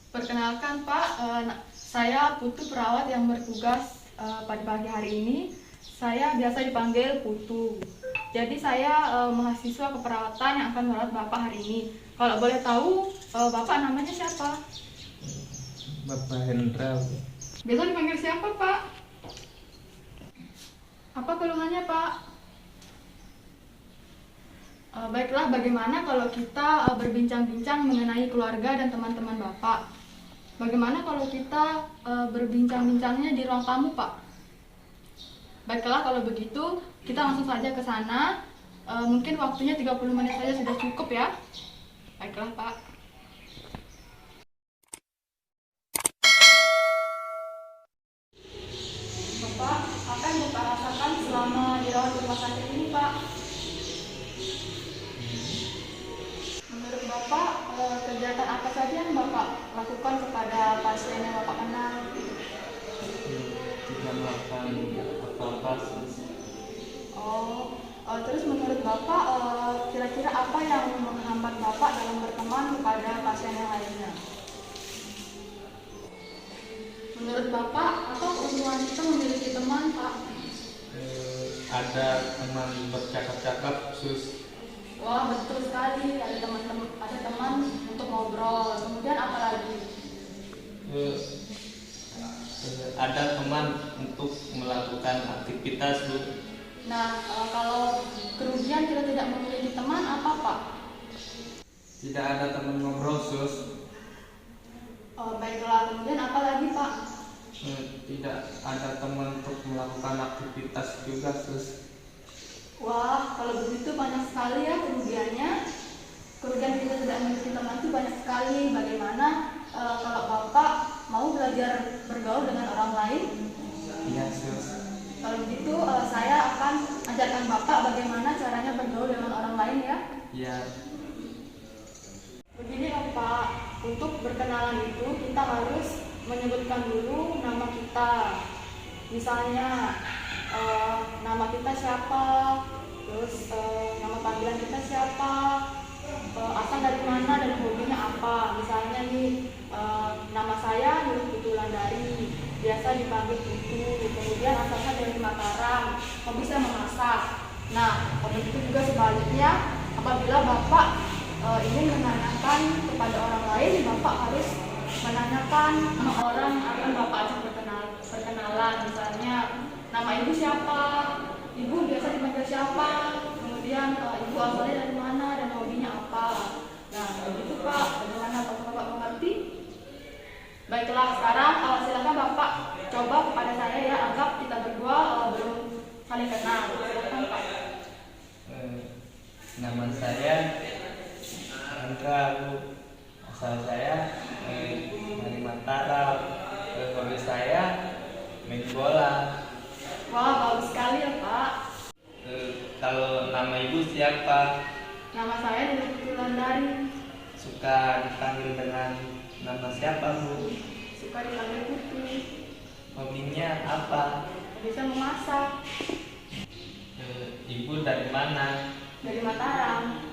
Perkenalkan Pak, saya Putu perawat yang bertugas pada pagi hari ini. Saya biasa dipanggil Putu. Jadi saya mahasiswa keperawatan yang akan merawat Bapak hari ini. Kalau boleh tahu, Bapak namanya siapa? Bapak Hendra. Biasa dipanggil siapa Pak? Apa keluhannya Pak? Baiklah, bagaimana kalau kita berbincang-bincang mengenai keluarga dan teman-teman Bapak? Bagaimana kalau kita berbincang-bincangnya di ruang tamu, Pak? Baiklah, kalau begitu kita langsung saja ke sana. Mungkin waktunya 30 menit saja sudah cukup ya. Baiklah, Pak. Bapak, apa yang Bapak rasakan selama dirawat di rumah sakit ini, Pak? Menurut Bapak, kegiatan apa saja yang Bapak lakukan kepada pasien yang Bapak kenal? Tidak melakukan apa-apa. Terus menurut Bapak, kira-kira apa yang menghambat Bapak dalam berteman kepada pasien yang lainnya? Menurut Bapak, apa keuntungan kita memiliki teman, Pak? Ada teman bercakap-cakap, sus. Wah, betul sekali. Ada teman untuk ngobrol. Kemudian apa lagi? Ada teman untuk melakukan aktivitas, Bu. Nah, kalau kerugian kita tidak memiliki teman, apa, Pak? Tidak ada teman ngobrol, sus. Baiklah, kemudian apa lagi, Pak? Tidak ada teman untuk melakukan aktivitas juga, sus. Wah, kalau begitu banyak sekali ya kerugiannya. Kerugian kita tidak memiliki teman itu banyak sekali. Bagaimana kalau Bapak mau belajar bergaul dengan orang lain? Iya, sus. Kalau begitu saya akan ajarkan Bapak bagaimana caranya bergaul dengan orang lain ya. Iya. Begini Pak, untuk berkenalan itu kita harus menyebutkan dulu nama kita. Misalnya nama kita siapa, terus nama panggilan kita siapa, asal dari mana dan hobinya apa. Misalnya nih, nama saya Nurul Putu Wulandari, biasa dipanggil Putu. Kemudian asalnya dari Mataram, hobi saya memasak. Nah, begitu juga sebaliknya, apabila Bapak ingin menanyakan kepada orang lain, Bapak harus menanyakan nama orang akan Bapak ajak perkenalan. Misalnya, nama ibu siapa, ibu biasa dipanggil siapa, kemudian ibu asalnya dari mana dan hobinya apa. Nah, begitu Pak, bagaimana Bapak mengerti? Baiklah, sekarang silakan Bapak coba kepada saya ya, anggap kita berdua belum saling kenal. Silakan Pak. Nama saya Hendra, Bu. Asal saya dari Mataram. Hobi saya main bola. Wah, bagus sekali ya Pak. Kalau nama ibu siapa? Nama saya Nurul Putu Wulandari. Suka dipanggil dengan nama siapa, Bu? Suka dipanggil Putu. Hobinya apa? Bisa memasak. Ibu dari mana? Dari Mataram.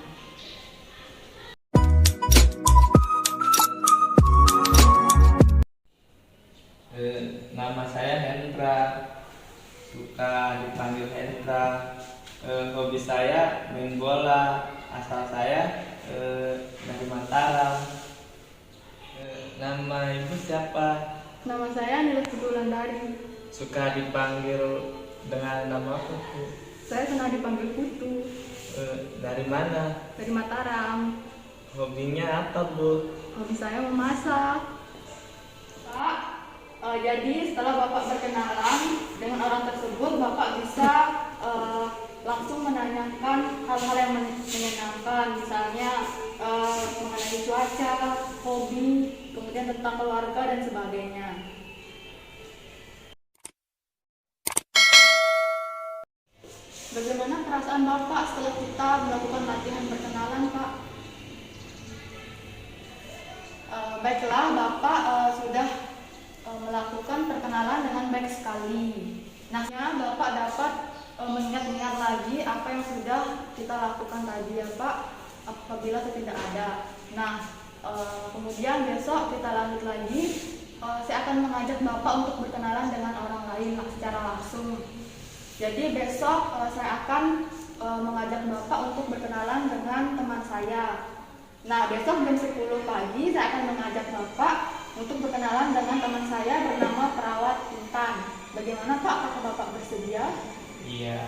Nama saya Hendra. Suka dipanggil Hendra. Hobi saya main bola. Asal saya dari Mataram. Nama ibu siapa? Nama saya Nurul Putu Wulandari. Suka dipanggil dengan nama apa, Bu? Saya senang dipanggil Putu. Dari mana? Dari Mataram. Hobinya apa, Bu? Hobi saya memasak. Pak, jadi setelah Bapak berkenalan dengan orang tersebut, Bapak bisa langsung menanyakan hal-hal yang menyenangkan, misalnya mengenai cuaca, hobi, kemudian tentang keluarga dan sebagainya. Bagaimana perasaan Bapak setelah kita melakukan latihan perkenalan, Pak? Baiklah, Bapak sudah melakukan perkenalan dengan baik sekali. Nah, Bapak dapat mengingat-ingat lagi apa yang sudah kita lakukan tadi ya Pak, apabila itu tidak ada. Nah, Kemudian besok kita lanjut lagi. Saya akan mengajak Bapak untuk berkenalan dengan orang lain secara langsung. Jadi besok saya akan mengajak Bapak untuk berkenalan dengan teman saya. Nah, besok jam 10 pagi saya akan mengajak Bapak untuk berkenalan dengan teman saya bernama Perawat Intan. Bagaimana Pak? Apakah Bapak bersedia? Iya.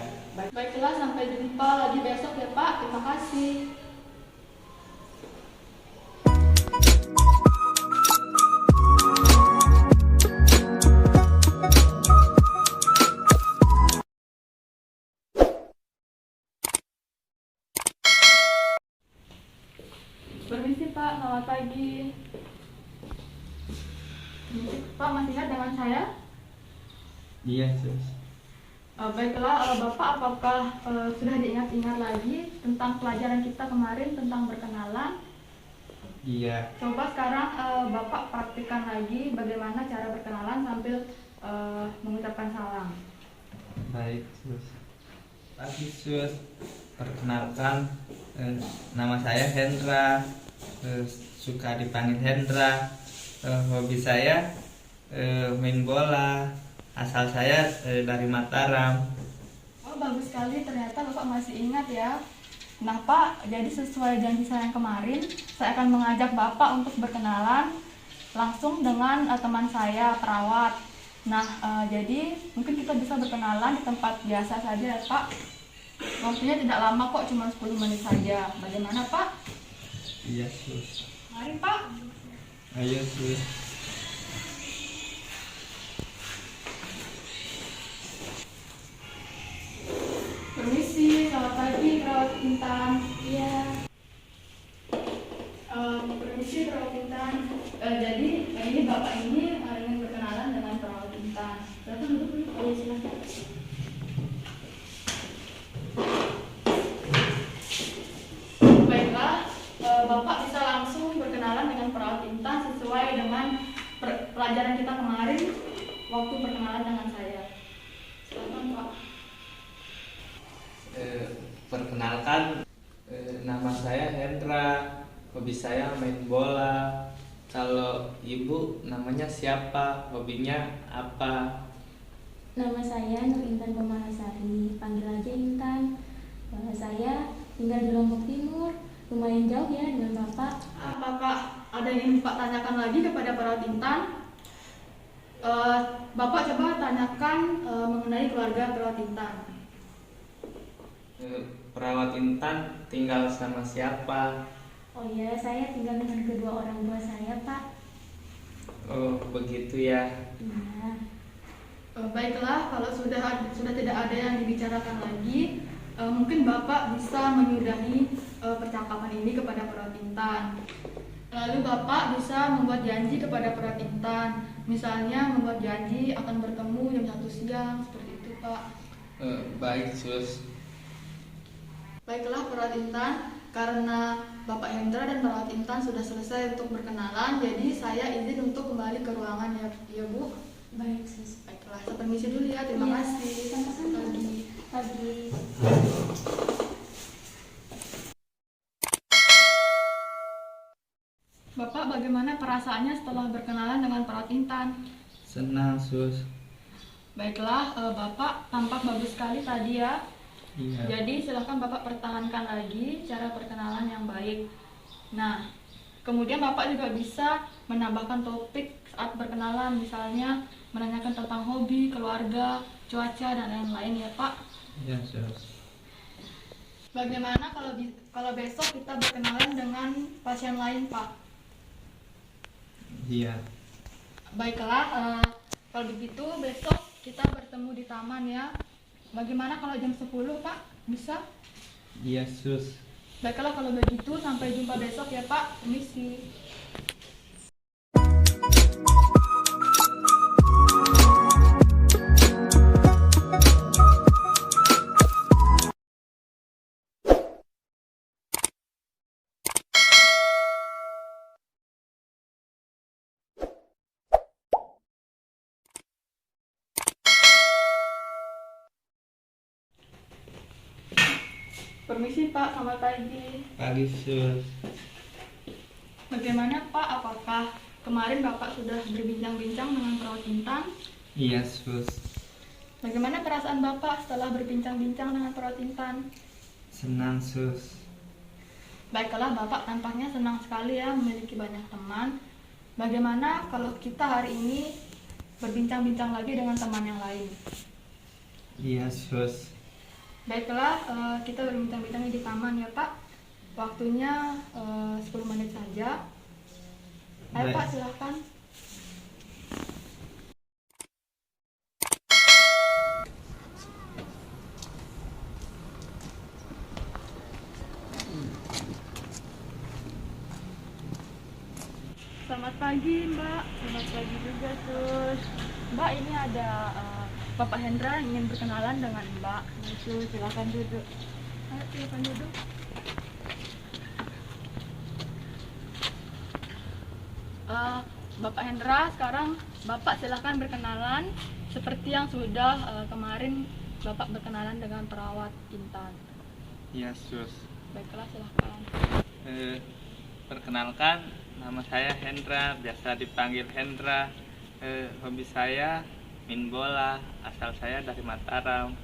Baiklah, sampai jumpa lagi besok ya Pak. Terima kasih. Permisi Pak, selamat pagi. Pak, masih ingat dengan saya? Iya, Sus. Baiklah, Bapak apakah sudah diingat-ingat lagi tentang pelajaran kita kemarin tentang berkenalan? Iya. Coba sekarang Bapak praktikkan lagi bagaimana cara berkenalan sambil mengucapkan salam. Baik, Sus. Pagi, Sus. Perkenalkan, nama saya Hendra. Suka dipanggil Hendra. Hobi saya main bola. Asal saya dari Mataram. Oh, bagus sekali, ternyata Bapak masih ingat ya. Nah Pak, jadi sesuai janji saya yang kemarin, saya akan mengajak Bapak untuk berkenalan langsung dengan teman saya, perawat. Nah, jadi mungkin kita bisa berkenalan di tempat biasa saja ya Pak. Waktunya tidak lama kok, cuma 10 menit saja. Bagaimana Pak? Iya, Sus. Mari Pak. Ayo, Sus. Permisi, selamat pagi Perawat Intan. Iya. Permisi Perawat Intan. Jadi ini Bapak ini ingin berkenalan dengan Perawat Intan. Silakan duduk dulu. Oh, silakan. Baiklah, Bapak bisa langsung berkenalan dengan Perawat Intan sesuai dengan pelajaran kita kemarin waktu perkenalan dengan saya. Silakan Pak. Perkenalkan, nama saya Hendra. Hobi saya main bola. Kalau ibu namanya siapa? Hobinya apa? Nama saya Nur Intan Pemarasari, panggil aja Intan. Saya tinggal di Lombok Timur, lumayan jauh ya dengan Bapak. Apakah ada yang ingin Pak tanyakan lagi kepada Perawat Intan? Bapak coba tanyakan mengenai keluarga Perawat Intan. Perawat Intan tinggal sama siapa? Oh ya, saya tinggal dengan kedua orang tua saya, Pak. Oh, begitu ya. Nah, Baiklah, kalau sudah tidak ada yang dibicarakan lagi, mungkin Bapak bisa menyudahi percakapan ini kepada Perawat Intan. Lalu Bapak bisa membuat janji kepada Perawat Intan. Misalnya membuat janji akan bertemu jam 1 siang, seperti itu Pak. Baik, Sus. Baiklah Perawat Intan, karena Bapak Hendra dan Perawat Intan sudah selesai untuk berkenalan, jadi saya izin untuk kembali ke ruangan ya Bu. baik sis. Baiklah, saya permisi dulu ya, terima Iya, kasih. sama-sama. Pagi. Pagi. Bapak bagaimana perasaannya setelah berkenalan dengan Perawat Intan? Senang, Sus. Baiklah, Bapak tampak bagus sekali tadi ya. Iya. Jadi silahkan Bapak pertahankan lagi cara perkenalan yang baik. Nah, kemudian Bapak juga bisa menambahkan topik saat berkenalan, misalnya menanyakan tentang hobi, keluarga, cuaca, dan lain-lain ya Pak. Iya, Sus. Bagaimana kalau besok kita berkenalan dengan pasien lain Pak? Iya. Baiklah, kalau begitu besok kita bertemu di taman ya. Bagaimana kalau jam 10 Pak? Bisa? Iya, Sus. Baiklah kalau begitu, sampai jumpa besok ya Pak. Permisi. Permisi Pak, selamat pagi. Pagi, Sus. Bagaimana Pak? Apakah kemarin Bapak sudah berbincang-bincang dengan perawat Intan? Iya, Sus. Bagaimana perasaan Bapak setelah berbincang-bincang dengan perawat Intan? Senang, Sus. Baiklah, Bapak tampaknya senang sekali ya memiliki banyak teman. Bagaimana kalau kita hari ini berbincang-bincang lagi dengan teman yang lain? Iya, Sus. Baiklah, kita berbincang-bincang di taman ya Pak. Waktunya 10 menit saja. Ayo Baik. Pak, silahkan. Selamat pagi Mbak. Selamat pagi juga Sus. Mbak, ini ada Bapak Hendra yang ingin berkenalan dengan Mbak. Sus, silakan duduk. Ayo, silakan duduk. Bapak Hendra, sekarang Bapak silakan berkenalan seperti yang sudah kemarin Bapak berkenalan dengan perawat Intan. Iya, Sus. Baiklah, silakan. Perkenalkan, nama saya Hendra, biasa dipanggil Hendra. Hobi saya main bola, asal saya dari Mataram.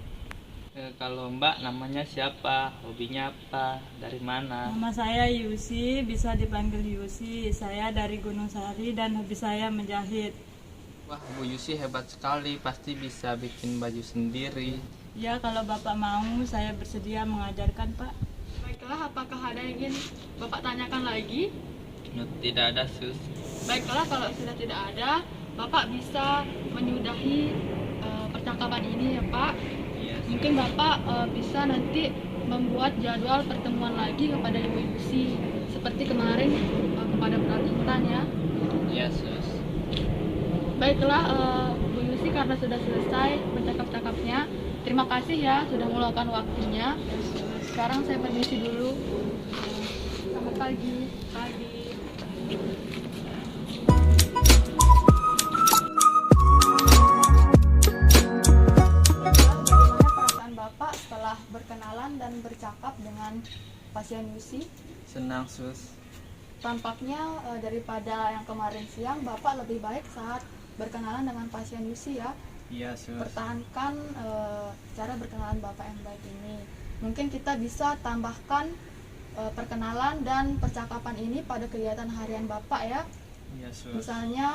Kalau Mbak namanya siapa? Hobinya apa? Dari mana? Nama saya Yusi, bisa dipanggil Yusi. Saya dari Gunung Sari dan hobi saya menjahit. Wah, Bu Yusi hebat sekali, pasti bisa bikin baju sendiri. Ya, kalau Bapak mau, saya bersedia mengajarkan, Pak. Baiklah, apakah ada yang ingin Bapak tanyakan lagi? Tidak ada, Sus. Baiklah, kalau sudah tidak ada, Bapak bisa menyudahi percakapan ini ya Pak. Iya, Sus. Mungkin Bapak bisa nanti membuat jadwal pertemuan lagi kepada Ibu Yusi seperti kemarin kepada perawat Intan ya. Iya, Sus. Baiklah, Bu Yusi, karena sudah selesai bercakap-cakapnya, terima kasih ya sudah meluangkan waktunya. Sekarang saya permisi dulu. Selamat pagi. Pagi. Bagaimana perasaan Bapak setelah berkenalan dan bercakap dengan pasien Yusi? Senang, Sus. Tampaknya daripada yang kemarin siang, Bapak lebih baik saat berkenalan dengan pasien Yusi ya. Iya, Sus. Pertahankan cara berkenalan Bapak yang baik ini. Mungkin kita bisa tambahkan perkenalan dan percakapan ini pada kegiatan harian Bapak ya. Iya, Sus. Misalnya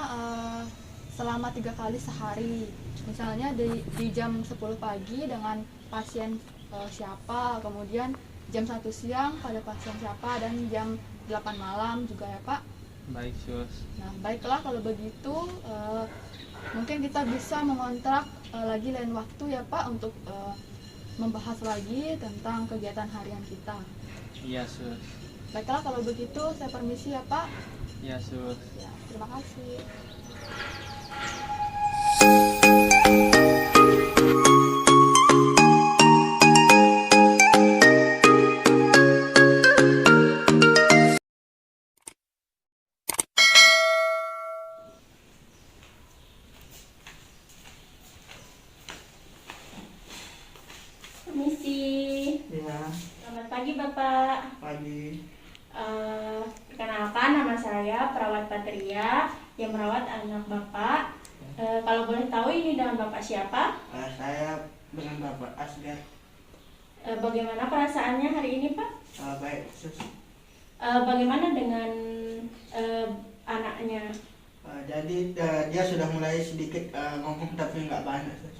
selama 3 kali sehari. Misalnya di jam 10 pagi dengan pasien siapa, kemudian jam 1 siang pada pasien siapa, dan jam 8 malam juga ya Pak. Baik, Sus. Nah, baiklah kalau begitu mungkin kita bisa mengontrak lagi lain waktu ya Pak untuk membahas lagi tentang kegiatan harian kita. Iya, Sus. Baiklah kalau begitu saya permisi ya Pak. Iya, Sus. Ya, terima kasih. Permisi. Ya, Selamat pagi Bapak. pagi. Perkenalkan, nama saya Perawat Patria yang merawat anak Bapak. Kalau boleh tahu ini dengan Bapak siapa? Saya dengan Bapak Asgar. Bagaimana perasaannya hari ini Pak? Baik, Sus. Bagaimana dengan anaknya? Jadi dia sudah mulai sedikit ngomong tapi nggak banyak, Sus.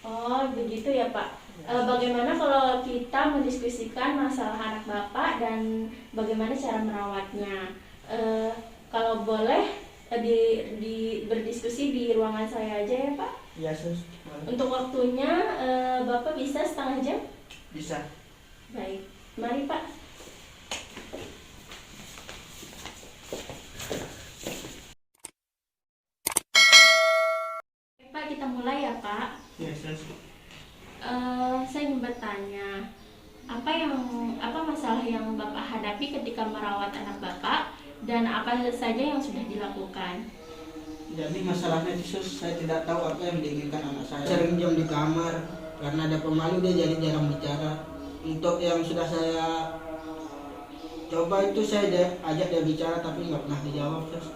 Oh begitu ya Pak. Bagaimana kalau kita mendiskusikan masalah anak Bapak dan bagaimana cara merawatnya? Kalau boleh berdiskusi di ruangan saya aja ya Pak. Iya, Sus. Boleh. Untuk waktunya Bapak bisa setengah jam? Bisa. Baik, mari Pak. Pak, kita mulai ya Pak. Iya, Sus. Saya ingin bertanya, apa masalah yang Bapak hadapi ketika merawat anak Bapak dan apa saja yang sudah dilakukan? Jadi masalahnya itu, Sus, saya tidak tahu apa yang diinginkan anak saya. Sering diam di kamar karena ada pemalu, dia jadi jarang bicara. Untuk yang sudah saya coba itu saya ajak dia bicara tapi nggak pernah dijawab, Sus.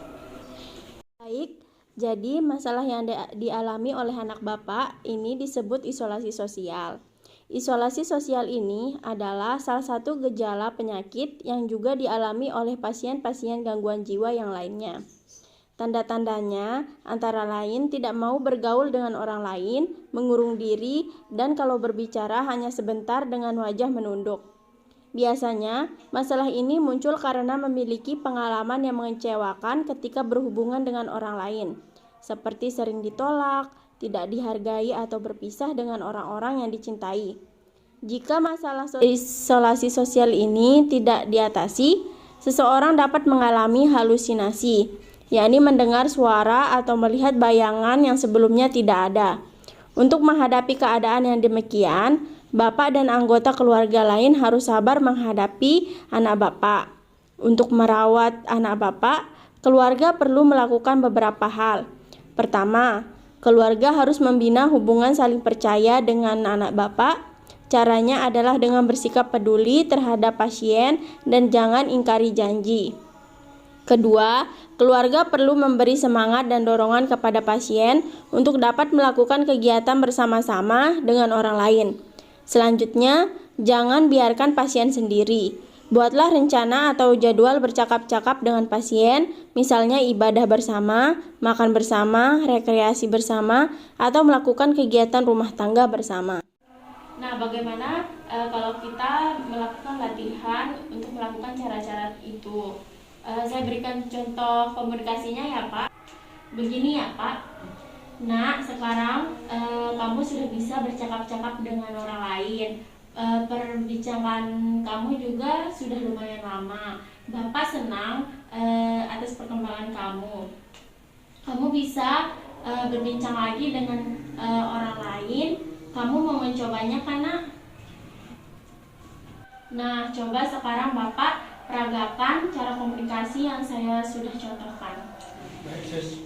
Baik, jadi masalah yang dialami oleh anak Bapak ini disebut isolasi sosial. Isolasi sosial ini adalah salah satu gejala penyakit yang juga dialami oleh pasien-pasien gangguan jiwa yang lainnya. Tanda-tandanya antara lain tidak mau bergaul dengan orang lain, mengurung diri, dan kalau berbicara hanya sebentar dengan wajah menunduk. Biasanya, masalah ini muncul karena memiliki pengalaman yang mengecewakan ketika berhubungan dengan orang lain, seperti sering ditolak, tidak dihargai, atau berpisah dengan orang-orang yang dicintai. Jika masalah isolasi sosial ini tidak diatasi, seseorang dapat mengalami halusinasi, yakni mendengar suara atau melihat bayangan yang sebelumnya tidak ada. Untuk menghadapi keadaan yang demikian, Bapak dan anggota keluarga lain harus sabar menghadapi anak Bapak. Untuk merawat anak Bapak, keluarga perlu melakukan beberapa hal. Pertama, keluarga harus membina hubungan saling percaya dengan anak Bapak. Caranya adalah dengan bersikap peduli terhadap pasien dan jangan ingkari janji. Kedua, keluarga perlu memberi semangat dan dorongan kepada pasien untuk dapat melakukan kegiatan bersama-sama dengan orang lain. Selanjutnya, jangan biarkan pasien sendiri. Buatlah rencana atau jadwal bercakap-cakap dengan pasien, misalnya ibadah bersama, makan bersama, rekreasi bersama, atau melakukan kegiatan rumah tangga bersama. Nah, bagaimana kalau kita melakukan latihan untuk melakukan cara-cara itu? Saya berikan contoh komunikasinya ya Pak. Begini ya Pak. Nah, sekarang kamu sudah bisa bercakap-cakap dengan orang lain. Perbincangan kamu juga sudah lumayan lama. Bapak senang atas perkembangan kamu. Kamu bisa berbincang lagi dengan orang lain. Kamu mau mencobanya kan, Nak? Nah, coba sekarang Bapak peragakan cara komunikasi yang saya sudah contohkan. Baik, Sus.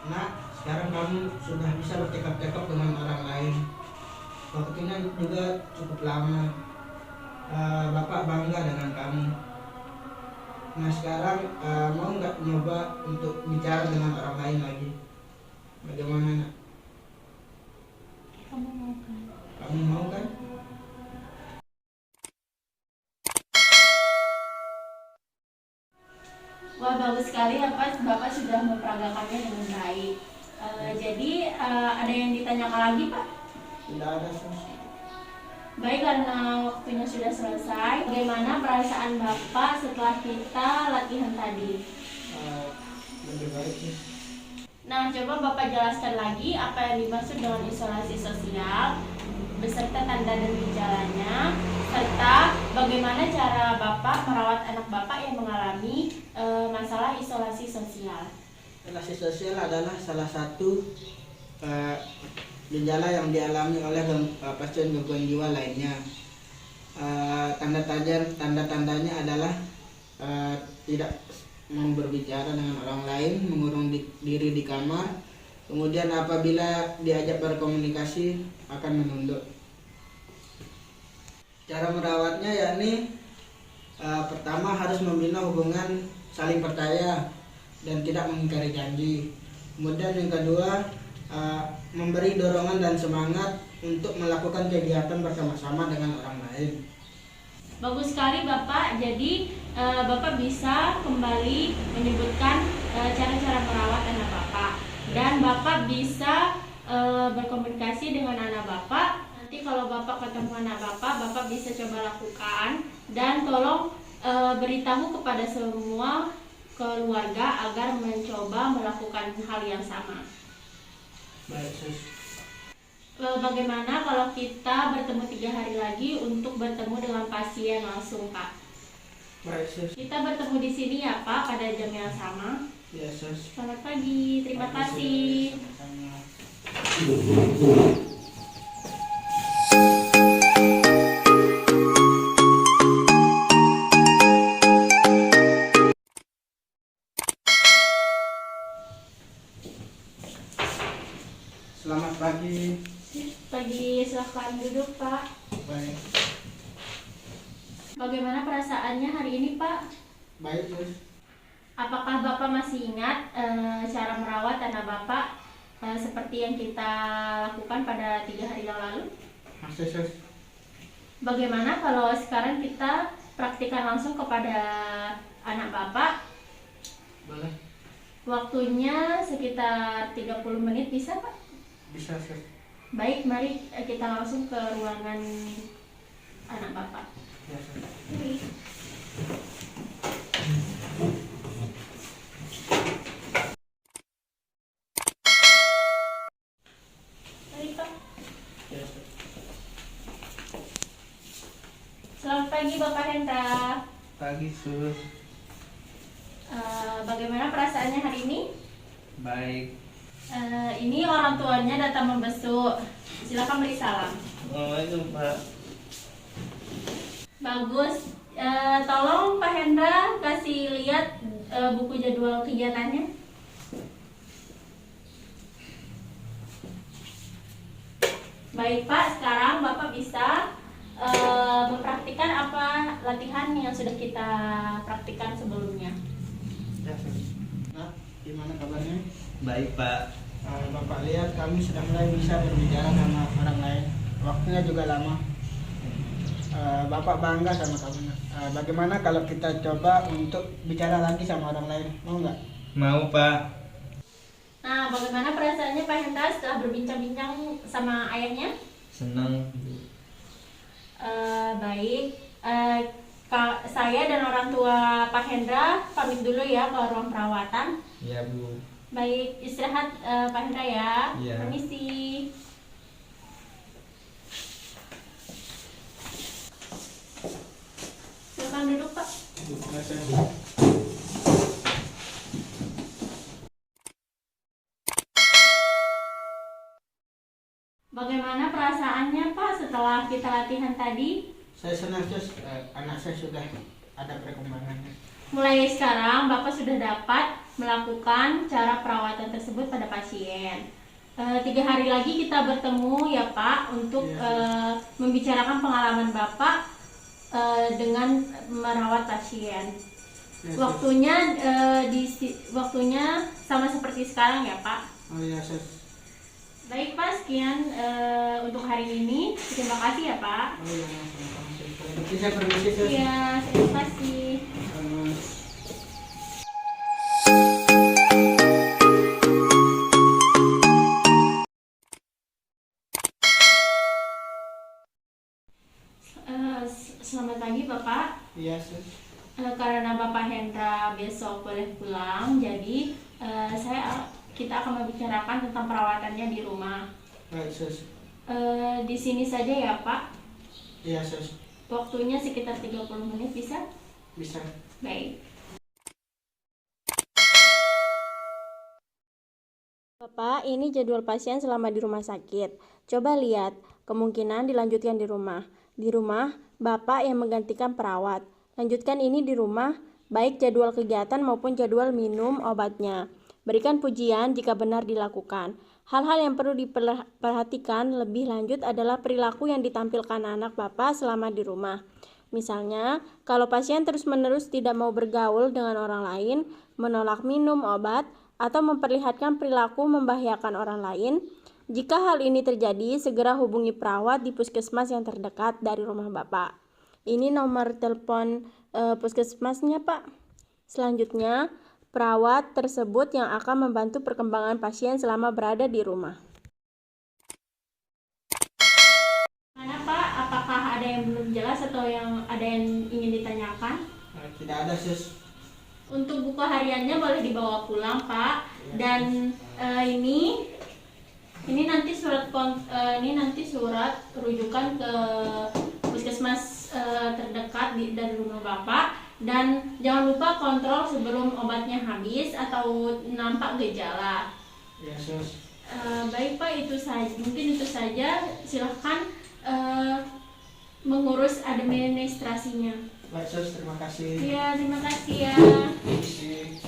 Nak, sekarang kamu sudah bisa bercakap-cakap dengan orang lain. Waktunya juga cukup lama. Bapak bangga dengan kamu. Nah, sekarang mau nggak nyoba untuk bicara dengan orang lain lagi? Bagaimana, Nak? Kamu mau kan? Kamu mau kan? Wah, bagus sekali ya Pak, Bapak sudah memperagakannya dengan baik. Jadi ada yang ditanyakan lagi Pak? Tidak ada, Sus. Baik, karena waktunya sudah selesai, bagaimana perasaan Bapak setelah kita latihan tadi? Lebih baik, Sus. Nah, coba Bapak jelaskan lagi apa yang dimaksud dengan isolasi sosial, beserta tanda dan gejalanya, serta bagaimana cara Bapak merawat anak Bapak yang mengalami masalah isolasi sosial. Isolasi sosial adalah salah satu gejala yang dialami oleh pasien gangguan jiwa lainnya. Tanda-tandanya adalah tidak mau berbicara dengan orang lain, mengurung diri di kamar, kemudian apabila diajak berkomunikasi akan menunduk. Cara merawatnya yakni pertama harus membina hubungan saling percaya dan tidak mengingkari janji. Kemudian yang kedua, memberi dorongan dan semangat untuk melakukan kegiatan bersama-sama dengan orang lain. Bagus sekali Bapak, jadi Bapak bisa kembali menyebutkan cara-cara merawat anak Bapak. Dan Bapak bisa berkomunikasi dengan anak Bapak. Nanti kalau Bapak ketemu anak Bapak, Bapak bisa coba lakukan. Dan tolong beritahu kepada semua keluarga agar mencoba melakukan hal yang sama. Baik, Sus. Bagaimana kalau kita bertemu 3 hari lagi untuk bertemu dengan pasien langsung, Pak? Baik, Sus. Kita bertemu di sini ya, Pak, pada jam yang sama. Ya, Sus. Selamat pagi, terima kasih. Selamat pagi. Pagi, silahkan duduk, Pak. Baik. Bagaimana perasaannya hari ini, Pak? Baik, sus. Apakah Bapak masih ingat cara merawat anak Bapak seperti yang kita lakukan pada 3 hari yang lalu? Masih, sus. Bagaimana kalau sekarang kita praktikkan langsung kepada anak Bapak? Boleh. Waktunya sekitar 30 menit, bisa Pak? Bisa, sus. Baik, mari kita langsung ke ruangan anak Bapak. Ya, sus. Mari Pak. Ya, sus. Selamat pagi Bapak Hendra. Pagi sus. Bagaimana perasaannya hari ini? Baik. Ini orang tuanya datang membesuk. Silakan beri salam. Assalamualaikum Pak. Bagus. Tolong Pak Hendra kasih lihat buku jadwal kegiatannya. Baik Pak, sekarang Bapak bisa mempraktikkan apa latihan yang sudah kita praktikkan sebelumnya. Ya, sus. Nah, gimana kabarnya? Baik Pak. Bapak lihat kami sudah mulai bisa berbicara sama orang lain. Waktunya juga lama. Bapak bangga sama kamu. Bagaimana kalau kita coba untuk bicara lagi sama orang lain? Mau nggak? Mau Pak. Nah, bagaimana perasaannya Pak Hendra setelah berbincang-bincang sama ayahnya? Senang. Baik. Saya dan orang tua Pak Hendra pamit dulu ya ke ruang perawatan. Ya Bu. Baik, istirahat Pak Hendra ya. Iya. Permisi. Silakan duduk Pak. Bagaimana perasaannya Pak setelah kita latihan tadi? Saya senang, sus. Anak saya sudah ada perkembangannya. Mulai sekarang Bapak sudah dapat melakukan cara perawatan tersebut pada pasien. 3 hari lagi kita bertemu ya Pak untuk membicarakan pengalaman Bapak dengan merawat pasien. Ya, sus. Waktunya sama seperti sekarang ya Pak. Oh ya, sus. Baik Pak, sekian untuk hari ini. Terima kasih ya Pak. Oh ya, sama-sama, sus. Kalau begitu saya permisi, sus. Iya, terima kasih. Sama. Selamat pagi Bapak. Iya, sus. Karena Bapak Hendra besok boleh pulang, jadi kita akan membicarakan tentang perawatannya di rumah. Baik, sus. Di sini saja ya Pak. Iya, sus. Waktunya sekitar 30 menit, bisa? Bisa. Baik. Bapak, ini jadwal pasien selama di rumah sakit. Coba lihat, kemungkinan dilanjutkan di rumah. Di rumah, Bapak yang menggantikan perawat. Lanjutkan ini di rumah, baik jadwal kegiatan maupun jadwal minum obatnya. Berikan pujian jika benar dilakukan. Hal-hal yang perlu diperhatikan lebih lanjut adalah perilaku yang ditampilkan anak Bapak selama di rumah. Misalnya, kalau pasien terus-menerus tidak mau bergaul dengan orang lain, menolak minum obat, atau memperlihatkan perilaku membahayakan orang lain. Jika hal ini terjadi, segera hubungi perawat di puskesmas yang terdekat dari rumah Bapak. Ini nomor telepon puskesmasnya Pak. Selanjutnya, perawat tersebut yang akan membantu perkembangan pasien selama berada di rumah. Mana Pak? Apakah ada yang belum jelas atau ada yang ingin ditanyakan? Tidak ada, sus. Untuk buku hariannya boleh dibawa pulang Pak. Dan ini nanti surat rujukan ke puskesmas terdekat dari rumah Bapak. Dan jangan lupa kontrol sebelum obatnya habis atau nampak gejala. Ya, sus. Baik Pak, mungkin itu saja. Silahkan mengurus administrasinya. Baik, sus. Terima kasih. Iya, terima kasih ya. Permisi.